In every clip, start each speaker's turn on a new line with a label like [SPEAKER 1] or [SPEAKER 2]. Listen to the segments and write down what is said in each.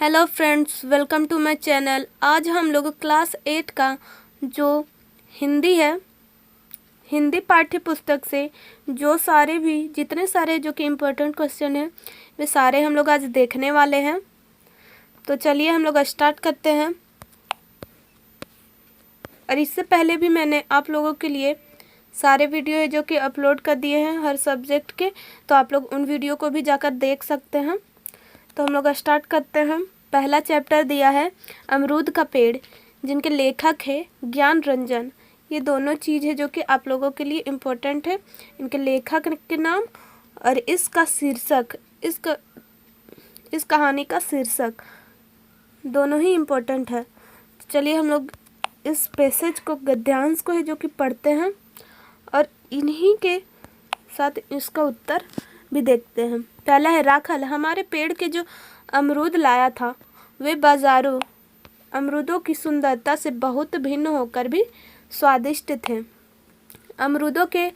[SPEAKER 1] Hello friends, welcome to my channel. आज हम लोग क्लास 8 का जो हिंदी है, हिंदी पाठ्य पुस्तक से जितने सारे जो कि इम्पोर्टेंट क्वेश्चन हैं वे सारे हम लोग आज देखने वाले हैं। तो चलिए हम लोग स्टार्ट करते हैं। और इससे पहले भी मैंने आप लोगों के लिए सारे वीडियो है जो कि अपलोड कर दिए हैं हर सब्जेक्ट के, तो आप लोग उन वीडियो को भी जाकर देख सकते हैं। तो हम लोग स्टार्ट करते हैं। पहला चैप्टर दिया है अमरूद का पेड़, जिनके लेखक है ज्ञान रंजन। ये दोनों चीज़ है जो कि आप लोगों के लिए इम्पोर्टेंट है, इनके लेखक के नाम और इसका शीर्षक, इस कहानी का शीर्षक दोनों ही इम्पोर्टेंट है। चलिए हम लोग इस पैसेज को, गद्यांश को है जो कि पढ़ते हैं और इन्हीं के साथ इसका उत्तर भी देखते हैं। पहला है राखल हमारे पेड़ के जो अमरूद लाया था, वे बाजारों अमरूदों की सुंदरता से बहुत भिन्न होकर भी स्वादिष्ट थे। अमरूदों के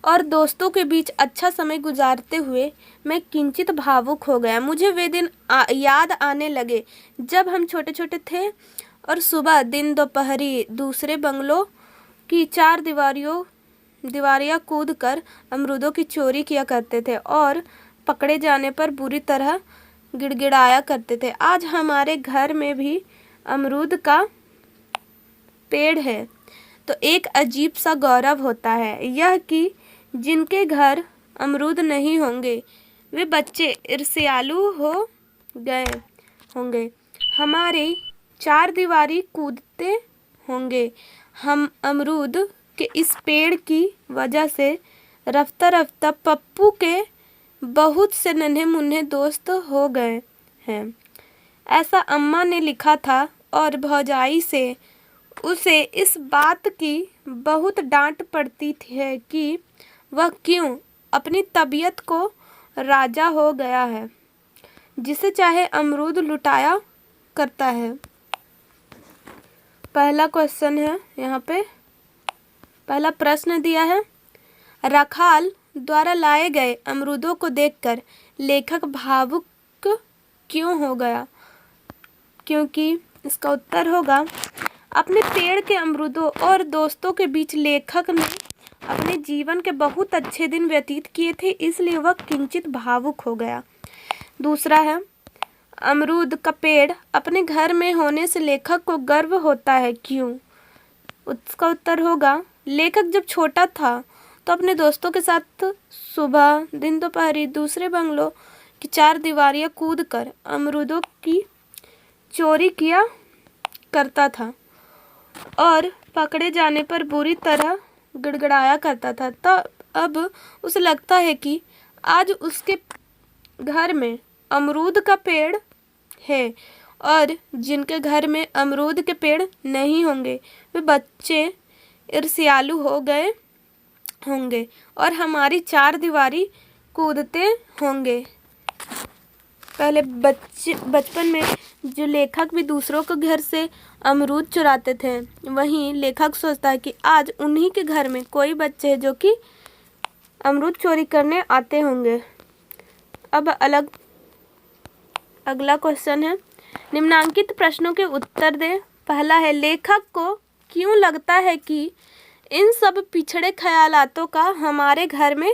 [SPEAKER 1] और दोस्तों के बीच अच्छा समय गुजारते हुए मैं किंचित भावुक हो गया। मुझे वे दिन याद आने लगे जब हम छोटे छोटे थे और सुबह दिन दोपहरी दूसरे बंगलों की चार दीवारियां कूद कर अमरूदों की चोरी किया करते थे और पकड़े जाने पर बुरी तरह गिड़गिड़ाया करते थे। आज हमारे घर में भी अमरूद का पेड़ है तो एक अजीब सा गौरव होता है यह कि जिनके घर अमरूद नहीं होंगे वे बच्चे ईर्ष्यालु हो गए होंगे, हमारी चार दीवारी कूदते होंगे। हम अमरूद के इस पेड़ की वजह से रफ्ता रफ्ता पप्पू के बहुत से नन्हे मुन्ने दोस्त हो गए हैं, ऐसा अम्मा ने लिखा था और भौजाई से उसे इस बात की बहुत डांट पड़ती है कि वह क्यों अपनी तबीयत को राजा हो गया है, जिसे चाहे अमरूद लुटाया करता है। पहला क्वेश्चन है, यहाँ पे पहला प्रश्न दिया है, राखाल द्वारा लाए गए अमरूदों को देखकर लेखक भावुक क्यों हो गया? क्योंकि इसका उत्तर होगा, अपने पेड़ के अमरूदों और दोस्तों के बीच लेखक ने अपने जीवन के बहुत अच्छे दिन व्यतीत किए थे, इसलिए वह किंचित भावुक हो गया। दूसरा है, अमरूद का पेड़ अपने घर में होने से लेखक को गर्व होता है, क्यों? उसका उत्तर होगा, लेखक जब छोटा था तो अपने दोस्तों के साथ सुबह दिन दोपहरी दूसरे बंगलों की चार दीवारियां कूद कर अमरूदों की चोरी किया करता था और पकड़े जाने पर बुरी तरह गिड़गिड़ाया करता था। तब अब उसे लगता है कि आज उसके घर में अमरूद का पेड़ है और जिनके घर में अमरूद के पेड़ नहीं होंगे वे बच्चे ईर्ष्यालु हो गए होंगे और हमारी चार दीवारी कूदते होंगे। पहले बचपन में जो लेखक भी दूसरों के घर से अमरूद चुराते थे, वहीं लेखक सोचता है कि आज उन्हीं के घर में कोई बच्चे हैं जो कि अमरूद चोरी करने आते होंगे। अब अगला क्वेश्चन है, निम्नांकित प्रश्नों के उत्तर दें। पहला है, लेखक को क्यों लगता है कि इन सब पिछड़े ख्यालातों का हमारे घर में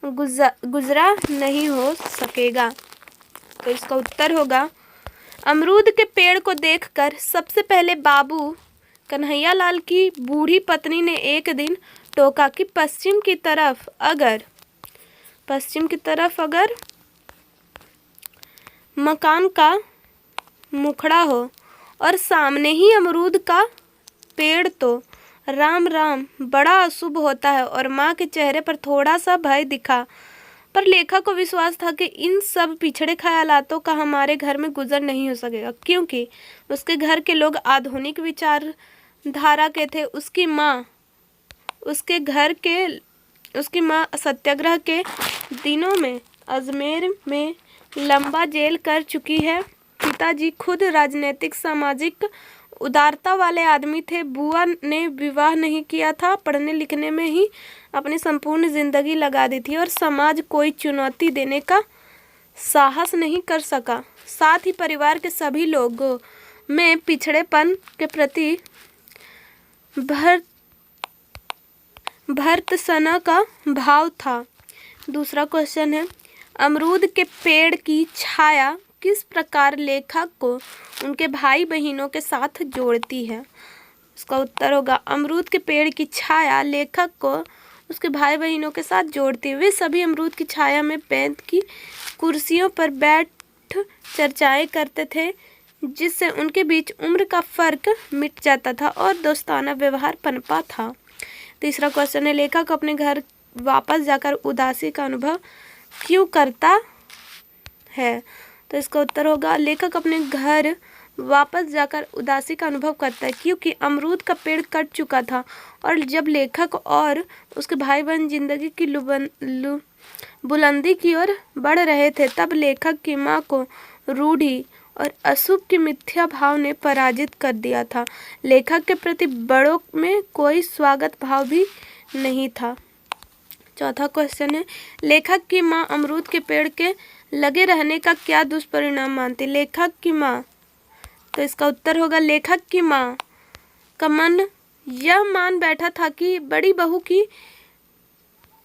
[SPEAKER 1] गुजरा नहीं हो सकेगा? तो इसका उत्तर होगा, अमरूद के पेड़ को देखकर सबसे पहले बाबू कन्हैयालाल की बूढ़ी पत्नी ने एक दिन टोका कि पश्चिम की तरफ अगर मकान का मुखड़ा हो और सामने ही अमरूद का पेड़ तो राम राम बड़ा अशुभ होता है। और माँ के चेहरे पर थोड़ा सा भय दिखा, पर लेखक को विश्वास था कि इन सब पिछड़े ख्यालातों का हमारे घर में गुजर नहीं हो सकेगा, क्योंकि उसके घर के लोग आधुनिक विचारधारा के थे। उसकी माँ सत्याग्रह के दिनों में अजमेर में लंबा जेल कर चुकी है। पिताजी खुद राजनीतिक सामाजिक उदारता वाले आदमी थे। बुआ ने विवाह नहीं किया था, पढ़ने लिखने में ही अपनी संपूर्ण जिंदगी लगा दी थी और समाज कोई चुनौती देने का साहस नहीं कर सका। साथ ही परिवार के सभी लोगों में पिछड़ेपन के प्रति भर्त्सना का भाव था। दूसरा क्वेश्चन है, अमरूद के पेड़ की छाया किस प्रकार लेखक को उनके भाई बहनों के साथ जोड़ती है? इसका उत्तर होगा, अमरूद के पेड़ की छाया लेखक को उसके भाई बहनों के साथ जोड़ती है। वे सभी अमरूद की छाया में बैठ की कुर्सियों पर बैठ चर्चाएं करते थे, जिससे उनके बीच उम्र का फर्क मिट जाता था और दोस्ताना व्यवहार पनपा था। तीसरा क्वेश्चन है, लेखक अपने घर वापस जाकर उदासी का अनुभव क्यों करता है? तो इसका उत्तर होगा, लेखक अपने घर वापस जाकर उदासी का अनुभव करता है क्योंकि अमरूद का पेड़ कट चुका था और जब लेखक और उसके भाई बहन जिंदगी की बुलंदी की ओर बढ़ रहे थे, तब लेखक की माँ को रूढ़ी और अशुभ की मिथ्या भाव ने पराजित कर दिया था। लेखक के प्रति बड़ों में कोई स्वागत भाव भी नहीं था। चौथा क्वेश्चन है, लेखक की माँ अमरूद के पेड़ के लगे रहने का क्या दुष्परिणाम मानती? लेखक की माँ, तो इसका उत्तर होगा, लेखक की माँ का मन यह मान बैठा था कि बड़ी बहू की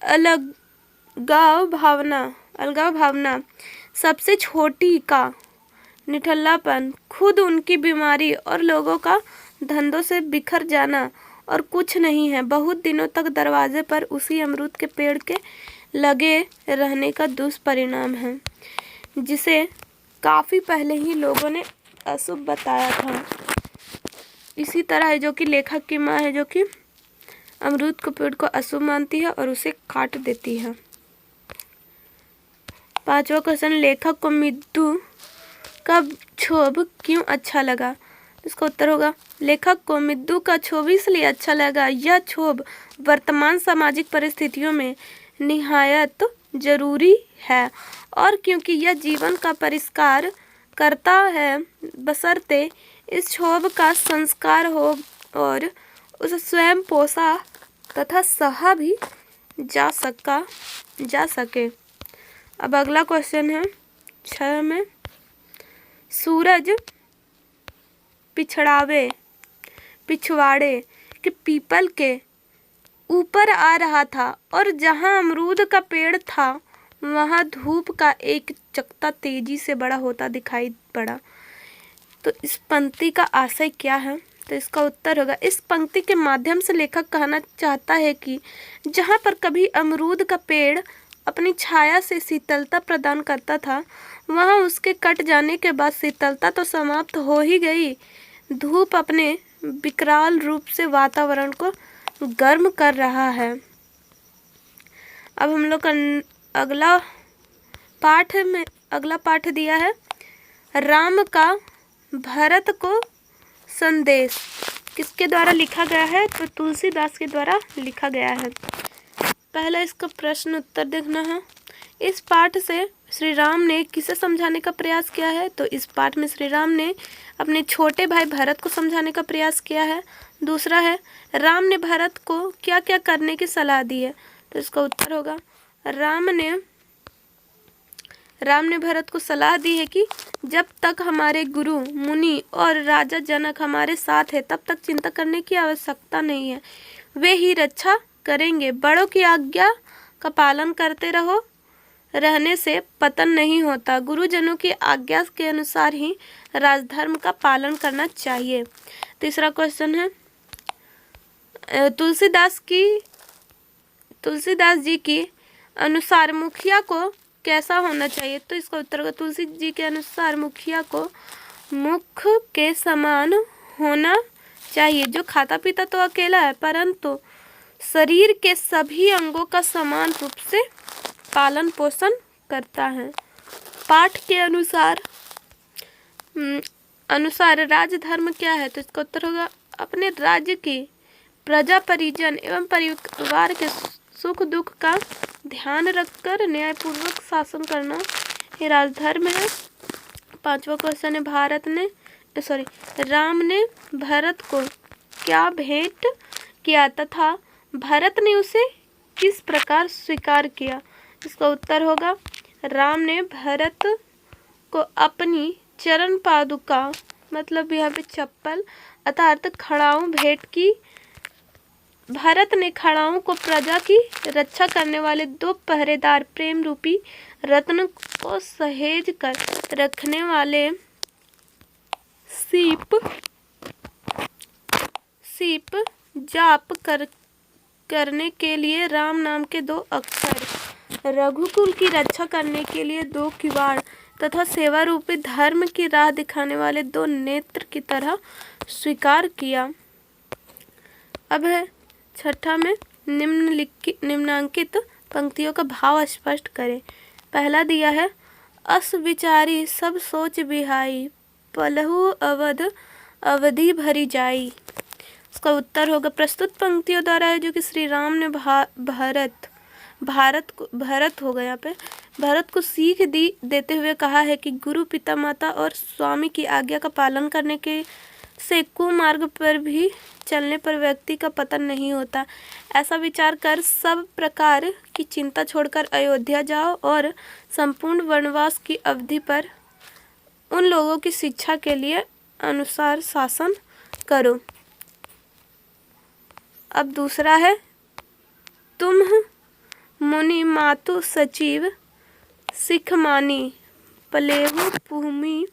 [SPEAKER 1] अलगाव भावना, सबसे छोटी का निठल्लापन, खुद उनकी बीमारी और लोगों का धंधों से बिखर जाना और कुछ नहीं है। बहुत दिनों तक दरवाजे पर उसी अमरूद के पेड़ के लगे रहने का दुष्परिणाम है, जिसे काफ़ी पहले ही लोगों ने अशुभ बताया था। इसी तरह है जो कि लेखक की माँ है, जो कि अमरूद के पेड़ को अशुभ मानती है और उसे काट देती है। पांचवा क्वेश्चन, लेखक को मिद्दू का क्षोभ क्यों अच्छा लगा? इसका उत्तर होगा, लेखक को मिद्दू का क्षोभ इसलिए अच्छा लगा। यह क्षोभ वर्तमान सामाजिक परिस्थितियों में निहायत जरूरी है और क्योंकि यह जीवन का परिष्कार करता है, बशर्ते इस क्षोभ का संस्कार हो और उसे स्वयं पोसा तथा सहा भी जा सके। अब अगला क्वेश्चन है 6 में, सूरज पिछवाड़े के पीपल के ऊपर आ रहा था और जहां अमरूद का पेड़ था वहां धूप का एक चकता तेजी से बड़ा होता दिखाई पड़ा। तो इस पंक्ति का आशय क्या है? तो इसका उत्तर होगा, इस पंक्ति के माध्यम से लेखक कहना चाहता है कि जहां पर कभी अमरूद का पेड़ अपनी छाया से शीतलता प्रदान करता था, वहां उसके कट जाने के बाद शीतलता तो समाप्त हो ही गई, धूप अपने विकराल रूप से वातावरण को गर्म कर रहा है। अब हम लोग का अगला पाठ दिया है, राम का भरत को संदेश। किसके द्वारा लिखा गया है? तो तुलसीदास के द्वारा लिखा गया है। पहला इसका प्रश्न उत्तर देखना है। इस पाठ से श्री राम ने किसे समझाने का प्रयास किया है? तो इस पाठ में श्री राम ने अपने छोटे भाई भरत को समझाने का प्रयास किया है। दूसरा है, राम ने भरत को क्या क्या करने की सलाह दी है? तो इसका उत्तर होगा, राम ने भरत को सलाह दी है कि जब तक हमारे गुरु मुनि और राजा जनक हमारे साथ है तब तक चिंता करने की आवश्यकता नहीं है, वे ही रक्षा करेंगे। बड़ों की आज्ञा का पालन करते रहने से पतन नहीं होता। गुरुजनों की आज्ञा के अनुसार ही राजधर्म का पालन करना चाहिए। तीसरा क्वेश्चन है, तुलसीदास जी के अनुसार मुखिया को कैसा होना चाहिए? तो इसका उत्तर होगा, तुलसी जी के अनुसार मुखिया को मुख के समान होना चाहिए, जो खाता पीता तो अकेला है परंतु शरीर के सभी अंगों का समान रूप से पालन पोषण करता है। पाठ के अनुसार राजधर्म क्या है? तो इसका उत्तर होगा, अपने राज्य की प्रजा परिजन एवं परिवार के सुख दुख का ध्यान रखकर न्यायपूर्वक शासन करना ये राजधर्म है। पांचवा क्वेश्चन है, राम ने भरत को क्या भेंट किया तथा भरत ने उसे किस प्रकार स्वीकार किया? इसका उत्तर होगा, राम ने भरत को अपनी चरण पादुका, मतलब यहाँ पे चप्पल अर्थात खड़ाऊं भेंट की। भरत ने खड़ाऊं को प्रजा की रक्षा करने वाले 2 पहरेदार प्रेम रूपी रत्न को सहेज कर रखने वाले सीप जाप करने के लिए राम नाम के 2 अक्षर, रघुकुल की रक्षा करने के लिए 2 किवाड़ तथा सेवा रूपी धर्म की राह दिखाने वाले 2 नेत्र की तरह स्वीकार किया। अब है छठा में निम्नांकित पंक्तियों का भाव स्पष्ट करें। पहला दिया है, अस विचारी सब सोच बिहाई, पलहु अवधि भरी जाई। उसका उत्तर होगा प्रस्तुत पंक्तियों द्वारा है जो कि श्री राम ने भरत होगा यहाँ पे, भरत को सीख देते हुए कहा है कि गुरु, पिता, माता और स्वामी की आज्ञा का पालन करने के से कुमार्ग पर भी चलने पर व्यक्ति का पतन नहीं होता। ऐसा विचार कर सब प्रकार की चिंता छोड़कर अयोध्या जाओ और संपूर्ण वनवास की अवधि पर उन लोगों की शिक्षा के लिए अनुसार शासन करो। अब दूसरा है, तुम मुनि मातु सचिव सिख मानी, पलेहु भूमि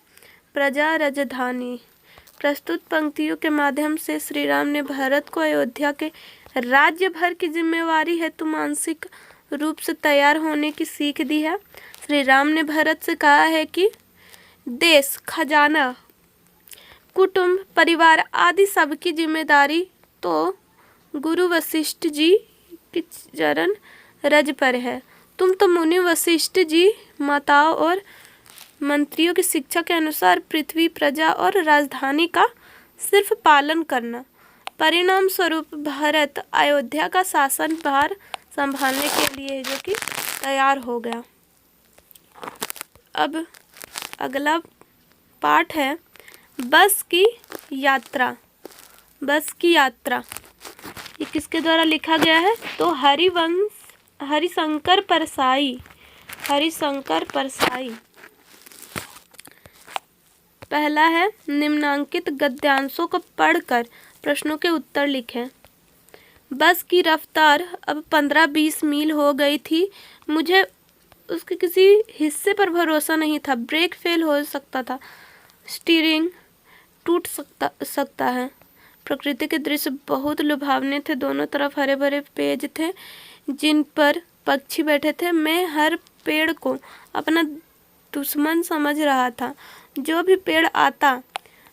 [SPEAKER 1] प्रजा राजधानी। प्रस्तुत पंक्तियों के माध्यम से श्री राम ने भरत को अयोध्या के राज्य भर की जिम्मेवारी हेतु मानसिक रूप से तैयार होने की सीख दी है। श्री राम ने भरत से कहा है कि देश, खजाना, कुटुंब, परिवार आदि सबकी जिम्मेदारी तो गुरु वशिष्ठ जी की चरण रज पर है। तुम तो मुनि वशिष्ठ जी, माताओं और मंत्रियों की शिक्षा के अनुसार पृथ्वी, प्रजा और राजधानी का सिर्फ पालन करना। परिणाम स्वरूप भरत अयोध्या का शासन भार संभालने के लिए जो कि तैयार हो गया। अब अगला पाठ है बस की यात्रा। बस की यात्रा ये किसके द्वारा लिखा गया है? तो हरिशंकर परसाई। पहला है, निम्नांकित गद्यांशों को पढ़कर प्रश्नों के उत्तर लिखें। बस की रफ्तार अब 15-20 मील हो गई थी। मुझे उसके किसी हिस्से पर भरोसा नहीं था। ब्रेक फेल हो सकता था, स्टीयरिंग टूट सकता है। प्रकृति के दृश्य बहुत लुभावने थे। दोनों तरफ हरे भरे पेड़ थे जिन पर पक्षी बैठे थे। मैं हर पेड़ को अपना दुश्मन समझ रहा था। जो भी पेड़ आता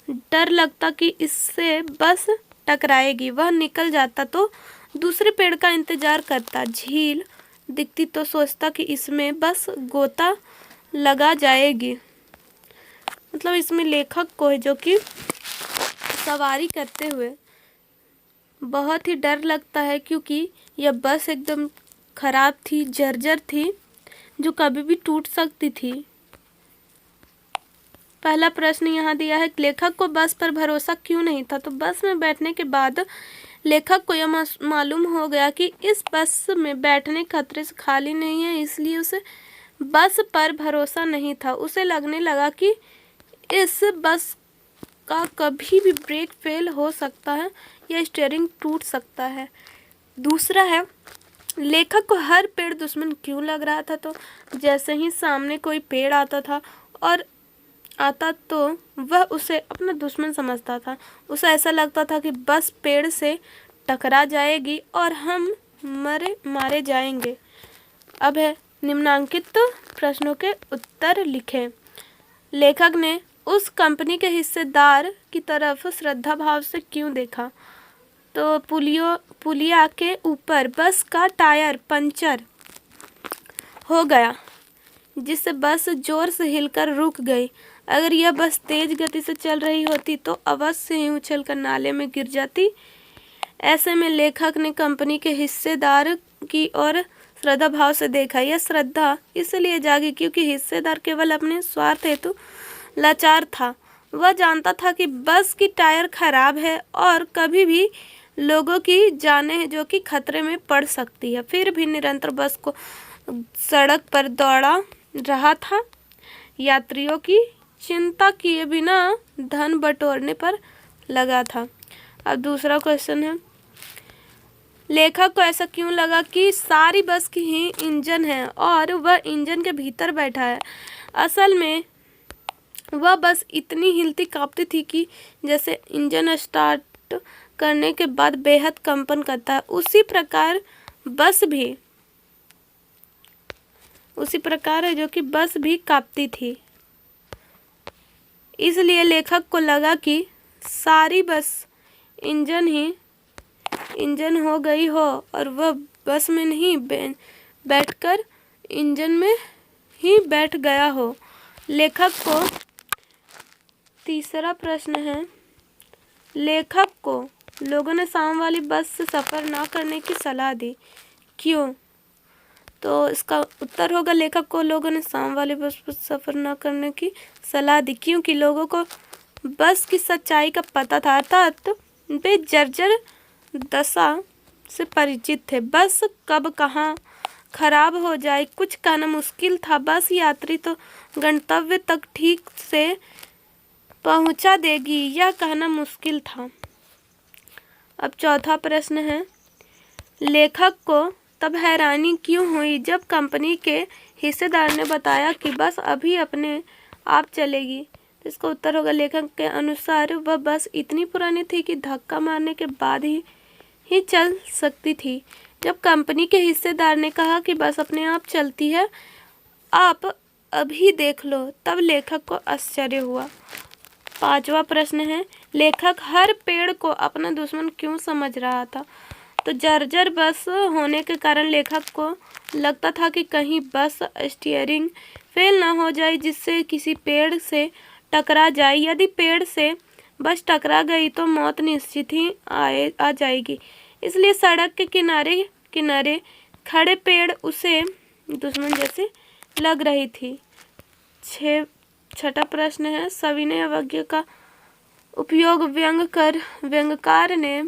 [SPEAKER 1] डर लगता कि इससे बस टकराएगी। वह निकल जाता तो दूसरे पेड़ का इंतजार करता। झील दिखती तो सोचता कि इसमें बस गोता लगा जाएगी। मतलब इसमें लेखक को है जो कि सवारी करते हुए बहुत ही डर लगता है, क्योंकि यह बस एकदम खराब थी, जर्जर थी, जो कभी भी टूट सकती थी। पहला प्रश्न यहाँ दिया है, लेखक को बस पर भरोसा क्यों नहीं था? तो बस में बैठने के बाद लेखक को यह मालूम हो गया कि इस बस में बैठने खतरे से खाली नहीं है, इसलिए उसे बस पर भरोसा नहीं था। उसे लगने लगा कि इस बस का कभी भी ब्रेक फेल हो सकता है या स्टीयरिंग टूट सकता है। दूसरा है, लेखक को हर पेड़ दुश्मन क्यों लग रहा था? तो जैसे ही सामने कोई पेड़ आता तो वह उसे अपना दुश्मन समझता था। उसे ऐसा लगता था कि बस पेड़ से टकरा जाएगी और हम मारे जाएंगे। अब है, निम्नांकित प्रश्नों के उत्तर लिखें। लेखक ने उस कंपनी के हिस्सेदार की तरफ श्रद्धा भाव से क्यों देखा? तो पुलिया के ऊपर बस का टायर पंचर हो गया, जिससे बस जोर से हिलकर रुक गई। अगर यह बस तेज गति से चल रही होती तो अवश्य ही उछलकर नाले में गिर जाती। ऐसे में लेखक ने कंपनी के हिस्सेदार की ओर श्रद्धा भाव से देखा। यह श्रद्धा इसलिए जागी क्योंकि हिस्सेदार केवल अपने स्वार्थ हेतु लाचार था। वह जानता था कि बस की टायर खराब है और कभी भी लोगों की जानें जो कि खतरे में पड़ सकती है। फिर भी निरंतर बस को सड़क पर दौड़ा रहा था, यात्रियों की चिंता किए बिना धन बटोरने पर लगा था। अब दूसरा क्वेश्चन है, लेखक को ऐसा क्यों लगा कि सारी बस की ही इंजन है और वह इंजन के भीतर बैठा है। असल में वह बस इतनी हिलती कांपती थी कि जैसे इंजन स्टार्ट करने के बाद बेहद कंपन करता है, उसी प्रकार है जो कि बस भी कांपती थी। इसलिए लेखक को लगा कि सारी बस इंजन हो गई हो और वह बस में नहीं बैठकर इंजन में ही बैठ गया हो। लेखक को तीसरा प्रश्न है, लेखक को लोगों ने शाम वाली बस से सफ़र ना करने की सलाह दी, क्यों? तो इसका उत्तर होगा, लेखक को लोगों ने शाम वाली बस पर सफ़र ना करने की सलाह दी क्योंकि लोगों को बस की सच्चाई का पता था, अर्थात वे जर्जर दशा से परिचित थे। बस कब कहाँ खराब हो जाए कुछ कहना मुश्किल था। बस यात्री तो गंतव्य तक ठीक से पहुंचा देगी यह कहना मुश्किल था। अब चौथा प्रश्न है, लेखक को तब हैरानी क्यों हुई जब कंपनी के हिस्सेदार ने बताया कि बस अभी अपने आप चलेगी। तो इसका उत्तर होगा, लेखक के अनुसार वह बस इतनी पुरानी थी कि धक्का मारने के बाद ही चल सकती थी। जब कंपनी के हिस्सेदार ने कहा कि बस अपने आप चलती है, आप अभी देख लो, तब लेखक को आश्चर्य हुआ। पांचवा प्रश्न है, लेखक हर पेड़ को अपना दुश्मन क्यों समझ रहा था। तो जर्जर बस होने के कारण लेखक को लगता था कि कहीं बस स्टीयरिंग फेल ना हो जाए जिससे किसी पेड़ से टकरा जाए। यदि पेड़ से बस टकरा गई तो मौत निश्चित ही आ जाएगी। इसलिए सड़क के किनारे खड़े पेड़ उसे दुश्मन जैसे लग रही थी। छठा प्रश्न है, सविनय अवज्ञा का उपयोग व्यंग्यकार ने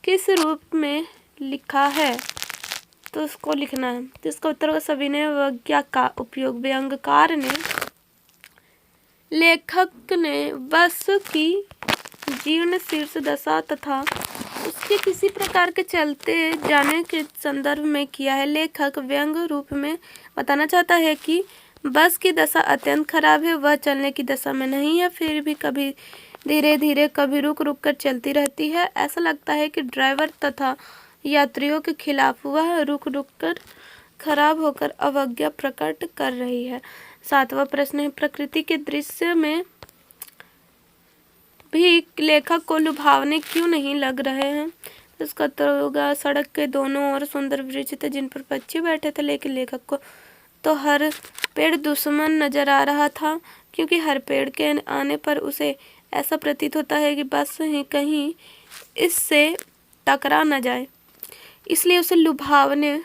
[SPEAKER 1] किस रूप में लिखा है। तो उसको लिखना है। तो इसका उत्तर होगा, सविनय अवज्ञा का उपयोग व्यंग्यकार ने लेखक ने बस की जीर्ण शीर्ष दशा तथा उसके किसी प्रकार के चलते जाने के संदर्भ में किया है। लेखक व्यंग रूप में बताना चाहता है कि बस की दशा अत्यंत खराब है, वह चलने की दशा में नहीं है, फिर भी कभी धीरे धीरे कभी रुक रुक कर चलती रहती है। ऐसा लगता है कि ड्राइवर तथा यात्रियों के खिलाफ वह रुक रुक कर खराब होकर अवज्ञा प्रकट कर रही है। सातवां प्रश्न है, प्रकृति के दृश्य में भी लेखक को लुभावने क्यों नहीं लग रहे हैं। इसका उत्तर होगा, सड़क के दोनों ओर सुंदर वृक्ष थे जिन पर पक्षी बैठे थे, लेकिन लेखक को तो हर पेड़ दुश्मन नजर आ रहा था, क्योंकि हर पेड़ के आने पर उसे ऐसा प्रतीत होता है कि बस ही कहीं इससे टकरा न जाए। इसलिए उसे लुभावने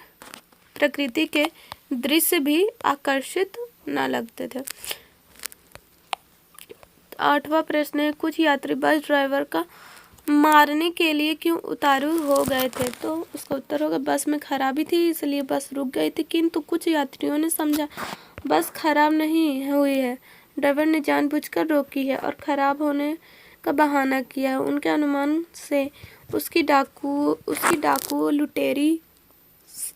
[SPEAKER 1] प्रकृति के दृश्य भी आकर्षित न लगते थे। आठवां प्रश्न है, कुछ यात्री बस ड्राइवर का मारने के लिए क्यों उतारू हो गए थे। तो उसका उत्तर होगा, बस में खराबी थी इसलिए बस रुक गई थी, किंतु कुछ यात्रियों ने समझा बस खराब नहीं हुई है, ड्राइवर ने जानबूझकर रोकी है और खराब होने का बहाना किया है। उनके अनुमान से उसकी डाकू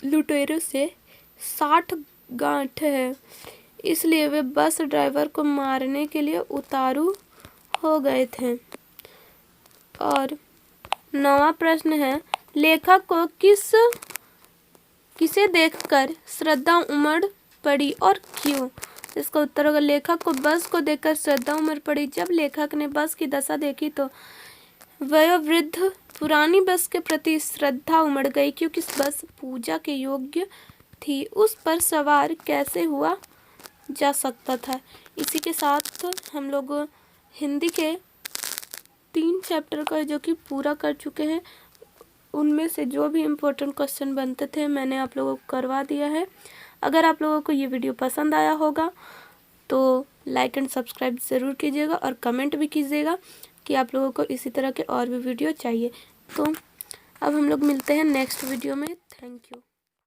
[SPEAKER 1] लुटेरों से 60 गांठ है, इसलिए वे बस ड्राइवर को मारने के लिए उतारू हो गए थे। और 9वां प्रश्न है, लेखक को किसे देखकर श्रद्धा उमड़ पड़ी और क्यों। इसका उत्तर होगा, लेखक को बस को देखकर श्रद्धा उमड़ पड़ी। जब लेखक ने बस की दशा देखी तो वयोवृद्ध पुरानी बस के प्रति श्रद्धा उमड़ गई, क्योंकि बस पूजा के योग्य थी, उस पर सवार कैसे हुआ जा सकता था। इसी के साथ हम लोग हिंदी के 3 चैप्टर का जो कि पूरा कर चुके हैं, उनमें से जो भी इम्पोर्टेंट क्वेश्चन बनते थे मैंने आप लोगों को करवा दिया है। अगर आप लोगों को ये वीडियो पसंद आया होगा तो लाइक एंड सब्सक्राइब ज़रूर कीजिएगा और कमेंट भी कीजिएगा कि आप लोगों को इसी तरह के और भी वीडियो चाहिए। तो अब हम लोग मिलते हैं नेक्स्ट वीडियो में। Thank you.